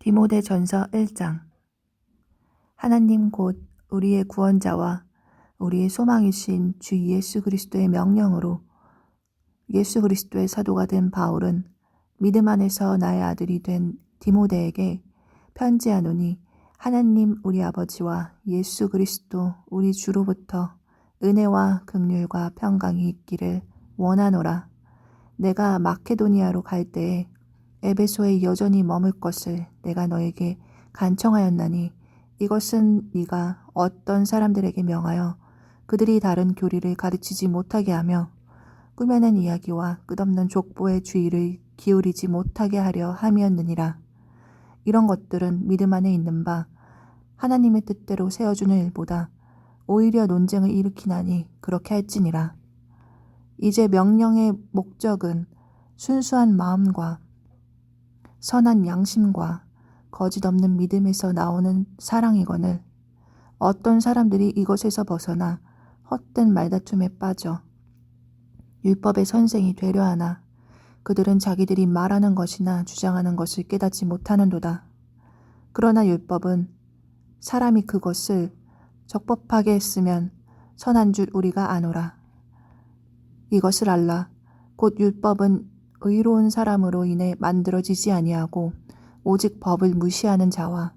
디모데전서 1장. 하나님 곧 우리의 구원자와 우리의 소망이신 주 예수 그리스도의 명령으로 예수 그리스도의 사도가 된 바울은 믿음 안에서 나의 아들이 된 디모데에게 편지하노니, 하나님 우리 아버지와 예수 그리스도 우리 주로부터 은혜와 긍휼과 평강이 있기를 원하노라. 내가 마케도니아로 갈 때에 에베소에 여전히 머물 것을 내가 너에게 간청하였나니, 이것은 네가 어떤 사람들에게 명하여 그들이 다른 교리를 가르치지 못하게 하며 꾸며낸 이야기와 끝없는 족보의 주의를 기울이지 못하게 하려 함이었느니라. 이런 것들은 믿음 안에 있는 바 하나님의 뜻대로 세워주는 일보다 오히려 논쟁을 일으키나니 그렇게 할지니라. 이제 명령의 목적은 순수한 마음과 선한 양심과 거짓 없는 믿음에서 나오는 사랑이거늘, 어떤 사람들이 이것에서 벗어나 헛된 말다툼에 빠져 율법의 선생이 되려 하나 그들은 자기들이 말하는 것이나 주장하는 것을 깨닫지 못하는도다. 그러나 율법은 사람이 그것을 적법하게 했으면 선한 줄 우리가 아노라. 이것을 알라. 곧 율법은 의로운 사람으로 인해 만들어지지 아니하고 오직 법을 무시하는 자와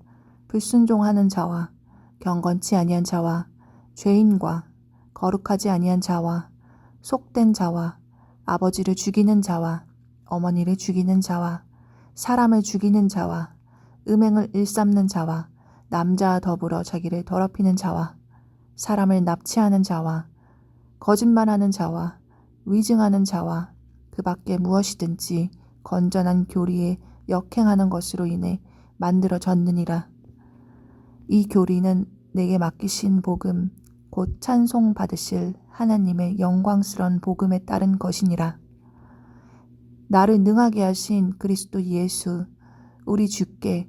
불순종하는 자와 경건치 아니한 자와 죄인과 거룩하지 아니한 자와 속된 자와 아버지를 죽이는 자와 어머니를 죽이는 자와 사람을 죽이는 자와 음행을 일삼는 자와 남자와 더불어 자기를 더럽히는 자와 사람을 납치하는 자와 거짓말하는 자와 위증하는 자와 그 밖에 무엇이든지 건전한 교리에 역행하는 것으로 인해 만들어졌느니라. 이 교리는 내게 맡기신 복음 곧 찬송 받으실 하나님의 영광스러운 복음에 따른 것이니라. 나를 능하게 하신 그리스도 예수 우리 주께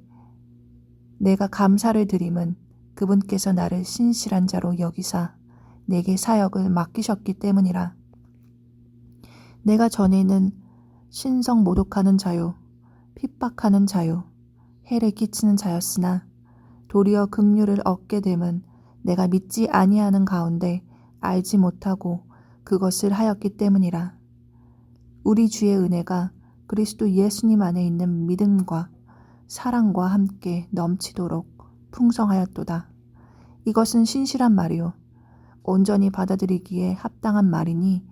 내가 감사를 드림은 그분께서 나를 신실한 자로 여기사 내게 사역을 맡기셨기 때문이라. 내가 전에는 신성 모독하는 자요, 핍박하는 자요, 해를 끼치는 자였으나 도리어 긍휼을 얻게 됨은 내가 믿지 아니하는 가운데 알지 못하고 그것을 하였기 때문이라. 우리 주의 은혜가 그리스도 예수님 안에 있는 믿음과 사랑과 함께 넘치도록 풍성하였도다. 이것은 신실한 말이요 온전히 받아들이기에 합당한 말이니,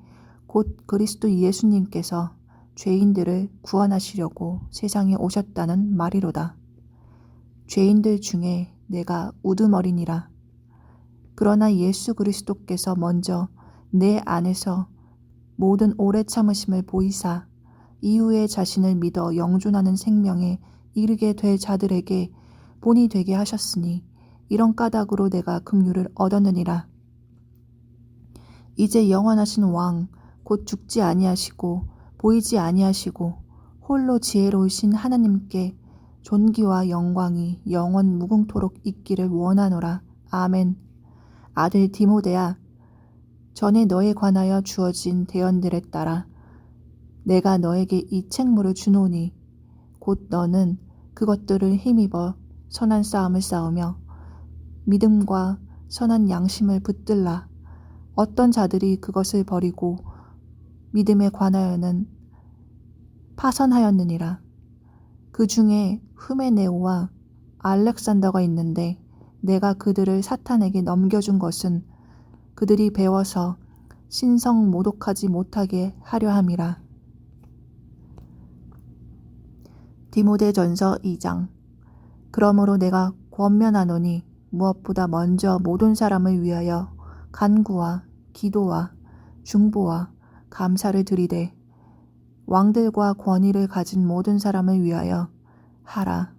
곧 그리스도 예수님께서 죄인들을 구원하시려고 세상에 오셨다는 말이로다. 죄인들 중에 내가 우두머리니라. 그러나 예수 그리스도께서 먼저 내 안에서 모든 오래 참으심을 보이사 이후에 자신을 믿어 영존하는 생명에 이르게 될 자들에게 본이 되게 하셨으니, 이런 까닭으로 내가 긍휼을 얻었느니라. 이제 영원하신 왕 곧 죽지 아니하시고 보이지 아니하시고 홀로 지혜로우신 하나님께 존귀와 영광이 영원 무궁토록 있기를 원하노라. 아멘. 아들 디모데야, 전에 너에 관하여 주어진 대언들에 따라 내가 너에게 이 책무를 주노니, 곧 너는 그것들을 힘입어 선한 싸움을 싸우며 믿음과 선한 양심을 붙들라. 어떤 자들이 그것을 버리고 믿음에 관하여는 파선하였느니라. 그 중에 흐메네오와 알렉산더가 있는데 내가 그들을 사탄에게 넘겨준 것은 그들이 배워서 신성 모독하지 못하게 하려 함이라. 디모데전서 2장. 그러므로 내가 권면하노니 무엇보다 먼저 모든 사람을 위하여 간구와 기도와 중보와 감사를 드리되 왕들과 권위를 가진 모든 사람을 위하여 하라.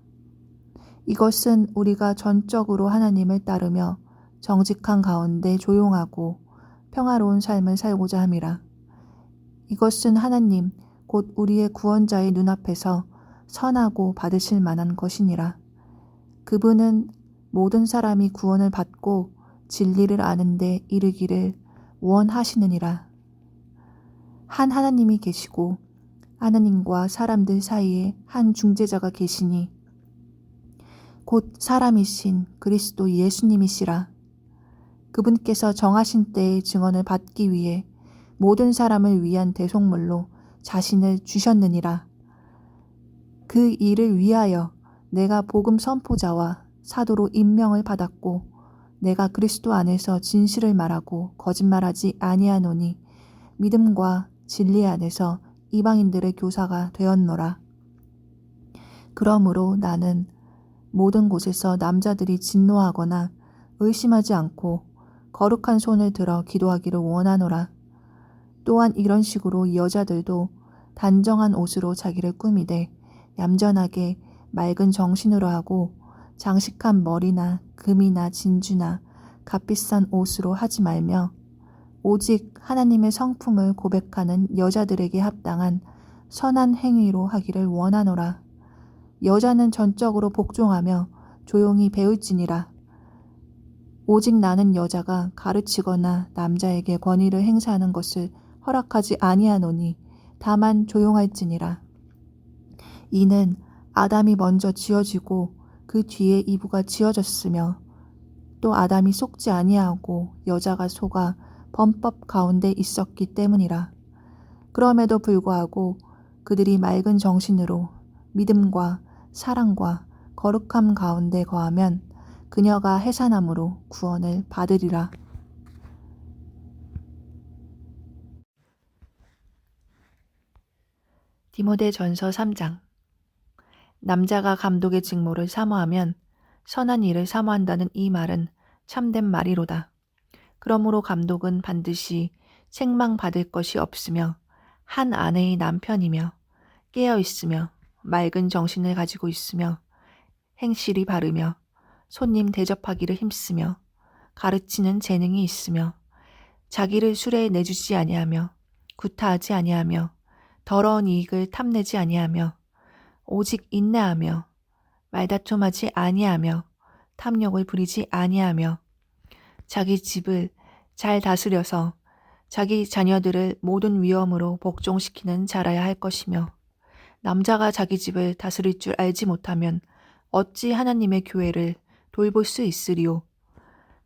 이것은 우리가 전적으로 하나님을 따르며 정직한 가운데 조용하고 평화로운 삶을 살고자 함이라. 이것은 하나님 곧 우리의 구원자의 눈앞에서 선하고 받으실 만한 것이니라. 그분은 모든 사람이 구원을 받고 진리를 아는 데 이르기를 원하시느니라. 한 하나님이 계시고 하나님과 사람들 사이에 한 중재자가 계시니, 곧 사람이신 그리스도 예수님이시라. 그분께서 정하신 때의 증언을 받기 위해 모든 사람을 위한 대속물로 자신을 주셨느니라. 그 일을 위하여 내가 복음 선포자와 사도로 임명을 받았고 내가 그리스도 안에서 진실을 말하고 거짓말하지 아니하노니 믿음과 진리 안에서 이방인들의 교사가 되었노라. 그러므로 나는 모든 곳에서 남자들이 진노하거나 의심하지 않고 거룩한 손을 들어 기도하기를 원하노라. 또한 이런 식으로 여자들도 단정한 옷으로 자기를 꾸미되 얌전하게 맑은 정신으로 하고 장식한 머리나 금이나 진주나 값비싼 옷으로 하지 말며 오직 하나님의 성품을 고백하는 여자들에게 합당한 선한 행위로 하기를 원하노라. 여자는 전적으로 복종하며 조용히 배울지니라. 오직 나는 여자가 가르치거나 남자에게 권위를 행사하는 것을 허락하지 아니하노니 다만 조용할지니라. 이는 아담이 먼저 지어지고 그 뒤에 이브가 지어졌으며 또 아담이 속지 아니하고 여자가 속아 범법 가운데 있었기 때문이라. 그럼에도 불구하고 그들이 맑은 정신으로 믿음과 사랑과 거룩함 가운데 거하면 그녀가 해산함으로 구원을 받으리라. 디모데전서 3장. 남자가 감독의 직무를 사모하면 선한 일을 사모한다는 이 말은 참된 말이로다. 그러므로 감독은 반드시 책망받을 것이 없으며 한 아내의 남편이며 깨어 있으며 맑은 정신을 가지고 있으며 행실이 바르며 손님 대접하기를 힘쓰며 가르치는 재능이 있으며 자기를 술에 내주지 아니하며 구타하지 아니하며 더러운 이익을 탐내지 아니하며 오직 인내하며 말다툼하지 아니하며 탐욕을 부리지 아니하며 자기 집을 잘 다스려서 자기 자녀들을 모든 위엄으로 복종시키는 자라야 할 것이며 남자가 자기 집을 다스릴 줄 알지 못하면 어찌 하나님의 교회를 돌볼 수 있으리요.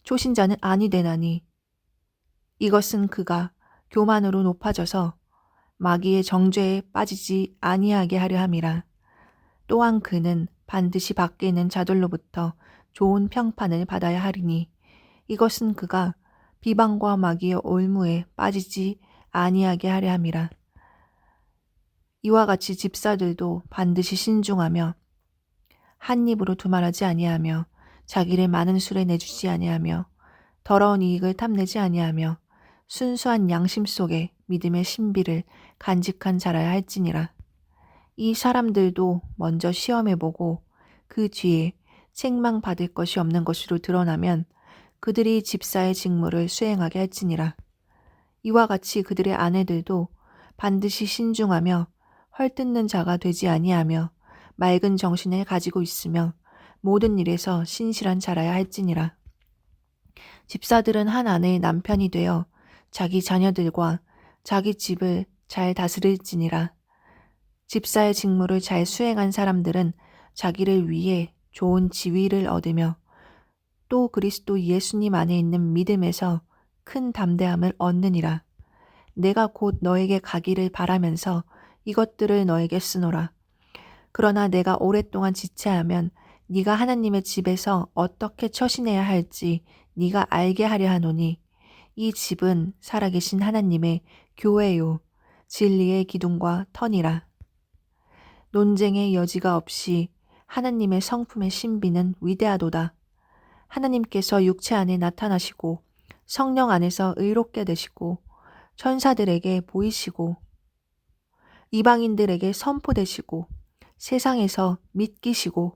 초신자는 아니 되나니 이것은 그가 교만으로 높아져서 마귀의 정죄에 빠지지 아니하게 하려 함이라. 또한 그는 반드시 밖에 있는 자들로부터 좋은 평판을 받아야 하리니 이것은 그가 비방과 마귀의 올무에 빠지지 아니하게 하려 함이라. 이와 같이 집사들도 반드시 신중하며 한 입으로 두말하지 아니하며 자기를 많은 술에 내주지 아니하며 더러운 이익을 탐내지 아니하며 순수한 양심 속에 믿음의 신비를 간직한 자라야 할지니라. 이 사람들도 먼저 시험해보고 그 뒤에 책망받을 것이 없는 것으로 드러나면 그들이 집사의 직무를 수행하게 할지니라. 이와 같이 그들의 아내들도 반드시 신중하며 헐뜯는 자가 되지 아니하며 맑은 정신을 가지고 있으며 모든 일에서 신실한 자라야 할지니라. 집사들은 한 아내의 남편이 되어 자기 자녀들과 자기 집을 잘 다스릴지니라. 집사의 직무를 잘 수행한 사람들은 자기를 위해 좋은 지위를 얻으며 또 그리스도 예수님 안에 있는 믿음에서 큰 담대함을 얻느니라. 내가 곧 너에게 가기를 바라면서 이것들을 너에게 쓰노라. 그러나 내가 오랫동안 지체하면 네가 하나님의 집에서 어떻게 처신해야 할지 네가 알게 하려 하노니 이 집은 살아계신 하나님의 교회요 진리의 기둥과 터니라. 논쟁의 여지가 없이 하나님의 성품의 신비는 위대하도다. 하나님께서 육체 안에 나타나시고 성령 안에서 의롭게 되시고 천사들에게 보이시고 이방인들에게 선포되시고 세상에서 믿기시고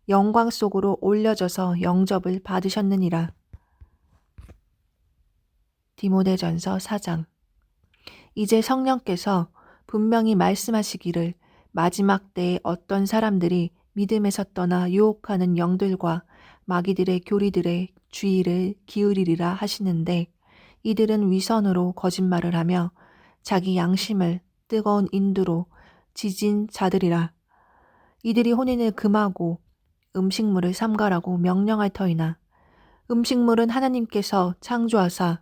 영광 속으로 올려져서 영접을 받으셨느니라. 디모데전서 4장. 이제 성령께서 분명히 말씀하시기를 마지막 때에 어떤 사람들이 믿음에서 떠나 유혹하는 영들과 마귀들의 교리들의 주의를 기울이리라 하시는데 이들은 위선으로 거짓말을 하며 자기 양심을 뜨거운 인두로 지진 자들이라. 이들이 혼인을 금하고 음식물을 삼가라고 명령할 터이나 음식물은 하나님께서 창조하사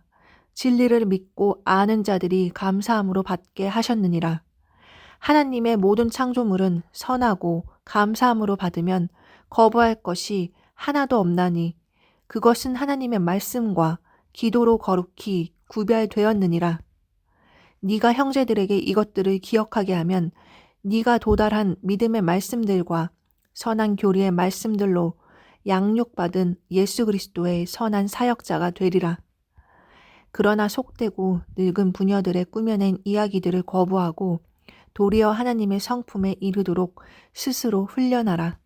진리를 믿고 아는 자들이 감사함으로 받게 하셨느니라. 하나님의 모든 창조물은 선하고 감사함으로 받으면 거부할 것이 하나도 없나니 그것은 하나님의 말씀과 기도로 거룩히 구별되었느니라. 네가 형제들에게 이것들을 기억하게 하면 네가 도달한 믿음의 말씀들과 선한 교리의 말씀들로 양육받은 예수 그리스도의 선한 사역자가 되리라. 그러나 속되고 늙은 부녀들의 꾸며낸 이야기들을 거부하고 도리어 하나님의 성품에 이르도록 스스로 훈련하라.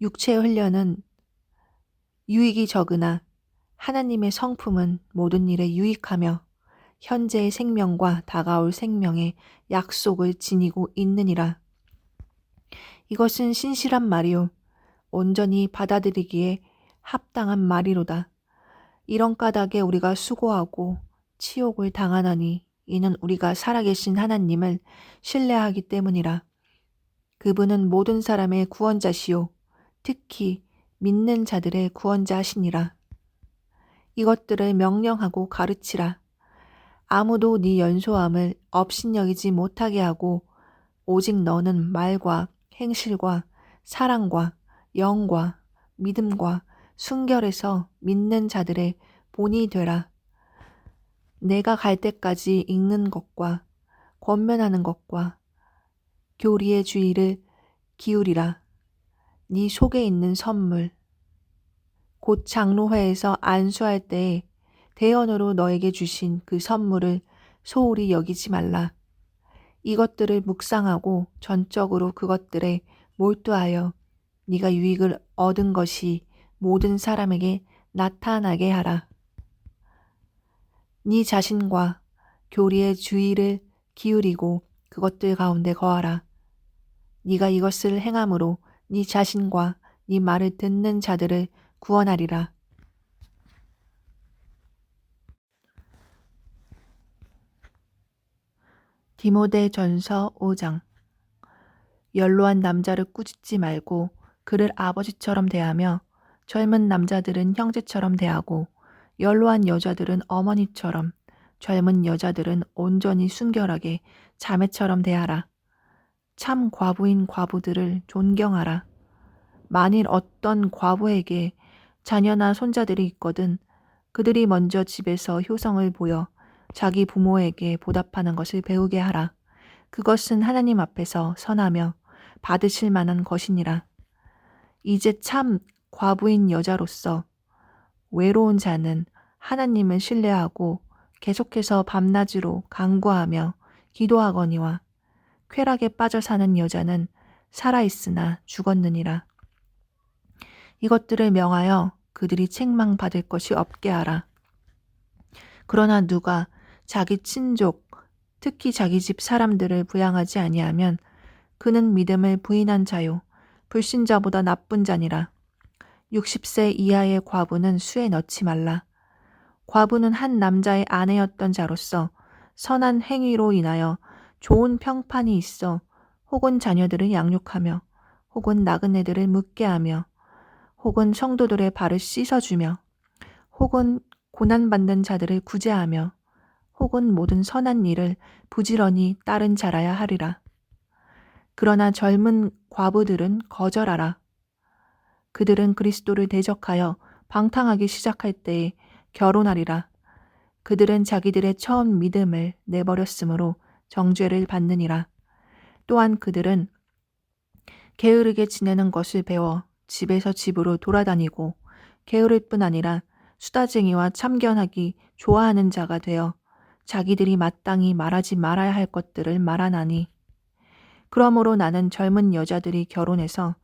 육체의 훈련은 유익이 적으나 하나님의 성품은 모든 일에 유익하며 현재의 생명과 다가올 생명의 약속을 지니고 있느니라. 이것은 신실한 말이요 온전히 받아들이기에 합당한 말이로다. 이런 까닭에 우리가 수고하고 치욕을 당하나니 이는 우리가 살아계신 하나님을 신뢰하기 때문이라. 그분은 모든 사람의 구원자시요 특히 믿는 자들의 구원자시니라. 이것들을 명령하고 가르치라. 아무도 네 연소함을 업신여기지 못하게 하고 오직 너는 말과 행실과 사랑과 영과 믿음과 순결에서 믿는 자들의 본이 되라. 내가 갈 때까지 읽는 것과 권면하는 것과 교리의 주의를 기울이라. 네 속에 있는 선물 곧 장로회에서 안수할 때에 대언으로 너에게 주신 그 선물을 소홀히 여기지 말라. 이것들을 묵상하고 전적으로 그것들에 몰두하여 네가 유익을 얻은 것이 모든 사람에게 나타나게 하라. 네 자신과 교리의 주의를 기울이고 그것들 가운데 거하라. 네가 이것을 행함으로 네 자신과 네 말을 듣는 자들을 구원하리라. 디모데전서 5장. 연로한 남자를 꾸짖지 말고 그를 아버지처럼 대하며 젊은 남자들은 형제처럼 대하고 연로한 여자들은 어머니처럼 젊은 여자들은 온전히 순결하게 자매처럼 대하라. 참 과부인 과부들을 존경하라. 만일 어떤 과부에게 자녀나 손자들이 있거든 그들이 먼저 집에서 효성을 보여 자기 부모에게 보답하는 것을 배우게 하라. 그것은 하나님 앞에서 선하며 받으실 만한 것이니라. 이제 참 과부인 여자로서 외로운 자는 하나님을 신뢰하고 계속해서 밤낮으로 간구하며 기도하거니와 쾌락에 빠져 사는 여자는 살아있으나 죽었느니라. 이것들을 명하여 그들이 책망받을 것이 없게 하라. 그러나 누가 자기 친족, 특히 자기 집 사람들을 부양하지 아니하면 그는 믿음을 부인한 자요 불신자보다 나쁜 자니라. 60세 이하의 과부는 수에 넣지 말라. 과부는 한 남자의 아내였던 자로서 선한 행위로 인하여 좋은 평판이 있어 혹은 자녀들을 양육하며 혹은 나그네들을 묻게 하며 혹은 성도들의 발을 씻어주며 혹은 고난받는 자들을 구제하며 혹은 모든 선한 일을 부지런히 따른 자라야 하리라. 그러나 젊은 과부들은 거절하라. 그들은 그리스도를 대적하여 방탕하기 시작할 때에 결혼하리라. 그들은 자기들의 처음 믿음을 내버렸으므로 정죄를 받느니라. 또한 그들은 게으르게 지내는 것을 배워 집에서 집으로 돌아다니고 게으를 뿐 아니라 수다쟁이와 참견하기 좋아하는 자가 되어 자기들이 마땅히 말하지 말아야 할 것들을 말하나니 그러므로 나는 젊은 여자들이 결혼해서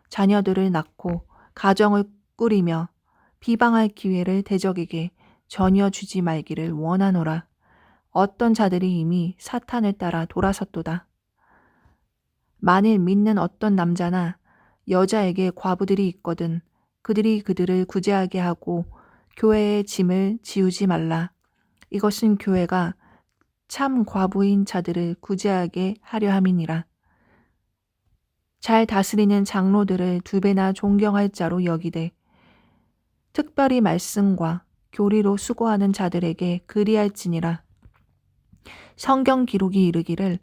자녀들을 낳고 가정을 꾸리며 비방할 기회를 대적에게 전혀 주지 말기를 원하노라. 어떤 자들이 이미 사탄을 따라 돌아섰도다. 만일 믿는 어떤 남자나 여자에게 과부들이 있거든 그들이 그들을 구제하게 하고 교회의 짐을 지우지 말라. 이것은 교회가 참 과부인 자들을 구제하게 하려 함이니라. 잘 다스리는 장로들을 2배나 존경할 자로 여기되 특별히 말씀과 교리로 수고하는 자들에게 그리할지니라. 성경 기록이 이르기를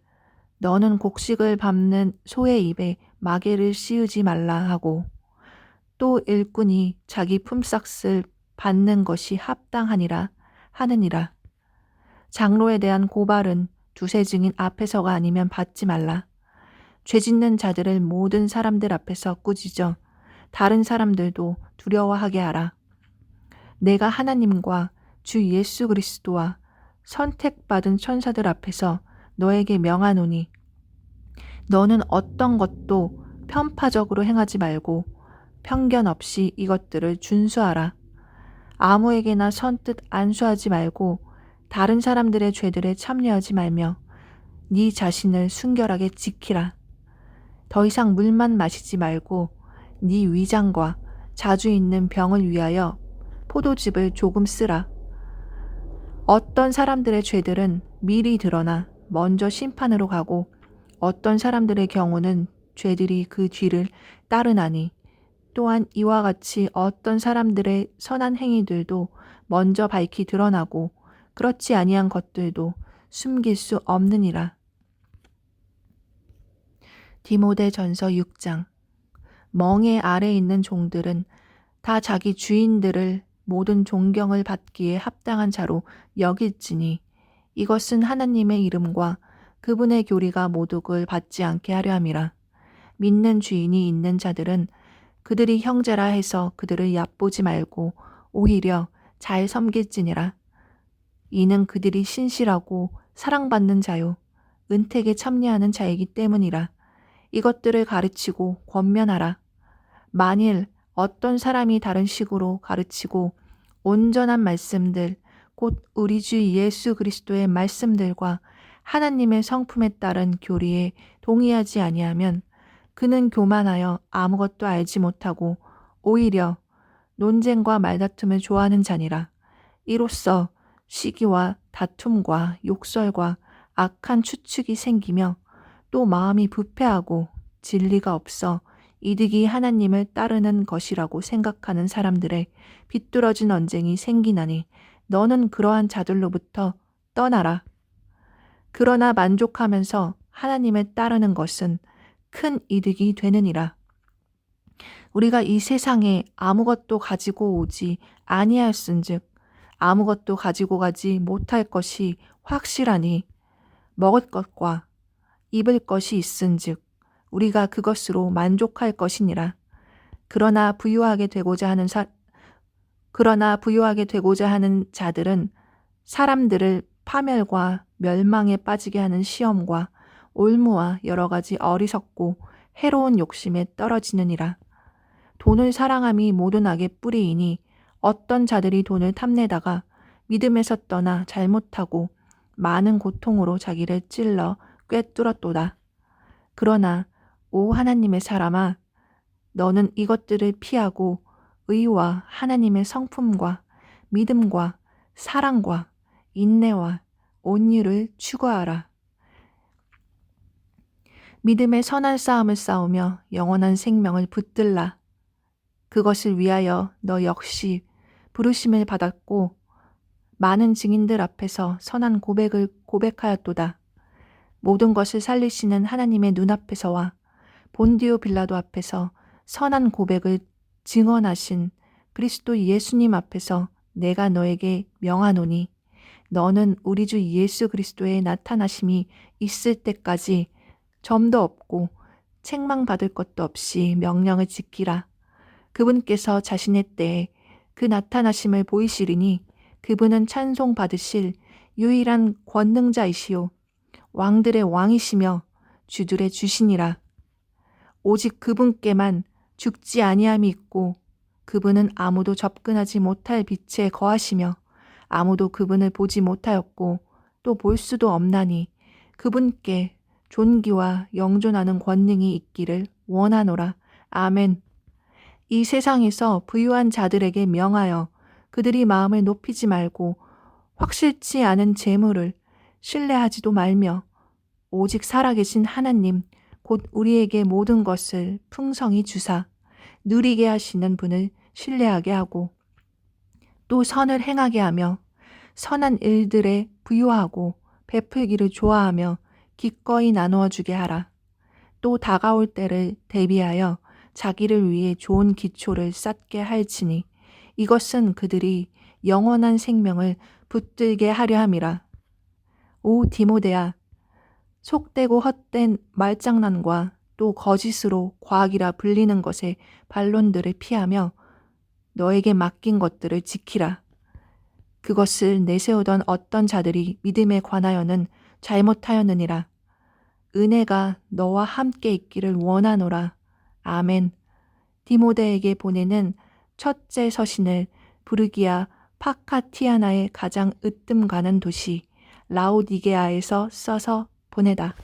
너는 곡식을 밟는 소의 입에 마개를 씌우지 말라 하고 또 일꾼이 자기 품삯을 받는 것이 합당하니라 하느니라. 장로에 대한 고발은 두세 증인 앞에서가 아니면 받지 말라. 죄짓는 자들을 모든 사람들 앞에서 꾸짖어 다른 사람들도 두려워하게 하라. 내가 하나님과 주 예수 그리스도와 선택받은 천사들 앞에서 너에게 명하노니 너는 어떤 것도 편파적으로 행하지 말고 편견 없이 이것들을 준수하라. 아무에게나 선뜻 안수하지 말고 다른 사람들의 죄들에 참여하지 말며 네 자신을 순결하게 지키라. 더 이상 물만 마시지 말고 네 위장과 자주 있는 병을 위하여 포도즙을 조금 쓰라. 어떤 사람들의 죄들은 미리 드러나 먼저 심판으로 가고 어떤 사람들의 경우는 죄들이 그 뒤를 따르나니 또한 이와 같이 어떤 사람들의 선한 행위들도 먼저 밝히 드러나고 그렇지 아니한 것들도 숨길 수 없느니라. 디모데전서 6장. 멍에 아래 있는 종들은 다 자기 주인들을 모든 존경을 받기에 합당한 자로 여길지니 이것은 하나님의 이름과 그분의 교리가 모독을 받지 않게 하려 함이라. 믿는 주인이 있는 자들은 그들이 형제라 해서 그들을 얕보지 말고 오히려 잘 섬길지니라. 이는 그들이 신실하고 사랑받는 자요 은택에 참여하는 자이기 때문이라. 이것들을 가르치고 권면하라. 만일 어떤 사람이 다른 식으로 가르치고 온전한 말씀들 곧 우리 주 예수 그리스도의 말씀들과 하나님의 성품에 따른 교리에 동의하지 아니하면 그는 교만하여 아무것도 알지 못하고 오히려 논쟁과 말다툼을 좋아하는 자니라. 이로써 시기와 다툼과 욕설과 악한 추측이 생기며 또 마음이 부패하고 진리가 없어 이득이 하나님을 따르는 것이라고 생각하는 사람들의 비뚤어진 언쟁이 생기나니 너는 그러한 자들로부터 떠나라. 그러나 만족하면서 하나님을 따르는 것은 큰 이득이 되느니라. 우리가 이 세상에 아무것도 가지고 오지 아니하였은즉 아무것도 가지고 가지 못할 것이 확실하니 먹을 것과 입을 것이 있은즉 우리가 그것으로 만족할 것이니라. 그러나 부유하게 되고자 하는 자들은 사람들을 파멸과 멸망에 빠지게 하는 시험과 올무와 여러 가지 어리석고 해로운 욕심에 떨어지느니라. 돈을 사랑함이 모든 악의 뿌리이니 어떤 자들이 돈을 탐내다가 믿음에서 떠나 잘못하고 많은 고통으로 자기를 찔러 꿰뚫었도다. 그러나 오 하나님의 사람아, 너는 이것들을 피하고 의와 하나님의 성품과 믿음과 사랑과 인내와 온유를 추구하라. 믿음의 선한 싸움을 싸우며 영원한 생명을 붙들라. 그것을 위하여 너 역시 부르심을 받았고 많은 증인들 앞에서 선한 고백을 고백하였도다. 모든 것을 살리시는 하나님의 눈앞에서와 본디오 빌라도 앞에서 선한 고백을 증언하신 그리스도 예수님 앞에서 내가 너에게 명하노니 너는 우리 주 예수 그리스도의 나타나심이 있을 때까지 점도 없고 책망받을 것도 없이 명령을 지키라. 그분께서 자신의 때에 그 나타나심을 보이시리니 그분은 찬송받으실 유일한 권능자이시요 왕들의 왕이시며 주들의 주시니라. 오직 그분께만 죽지 아니함이 있고 그분은 아무도 접근하지 못할 빛에 거하시며 아무도 그분을 보지 못하였고 또 볼 수도 없나니 그분께 존귀와 영존하는 권능이 있기를 원하노라. 아멘. 이 세상에서 부유한 자들에게 명하여 그들이 마음을 높이지 말고 확실치 않은 재물을 신뢰하지도 말며 오직 살아계신 하나님 곧 우리에게 모든 것을 풍성히 주사 누리게 하시는 분을 신뢰하게 하고 또 선을 행하게 하며 선한 일들에 부유하고 베풀기를 좋아하며 기꺼이 나누어 주게 하라. 또 다가올 때를 대비하여 자기를 위해 좋은 기초를 쌓게 할지니 이것은 그들이 영원한 생명을 붙들게 하려 함이라. 오 디모데야, 속되고 헛된 말장난과 또 거짓으로 과학이라 불리는 것의 반론들을 피하며 너에게 맡긴 것들을 지키라. 그것을 내세우던 어떤 자들이 믿음에 관하여는 잘못하였느니라. 은혜가 너와 함께 있기를 원하노라. 아멘. 디모데에게 보내는 첫째 서신을 부르기아 파카티아나의 가장 으뜸 가는 도시 라오디게아에서 써서 보내다.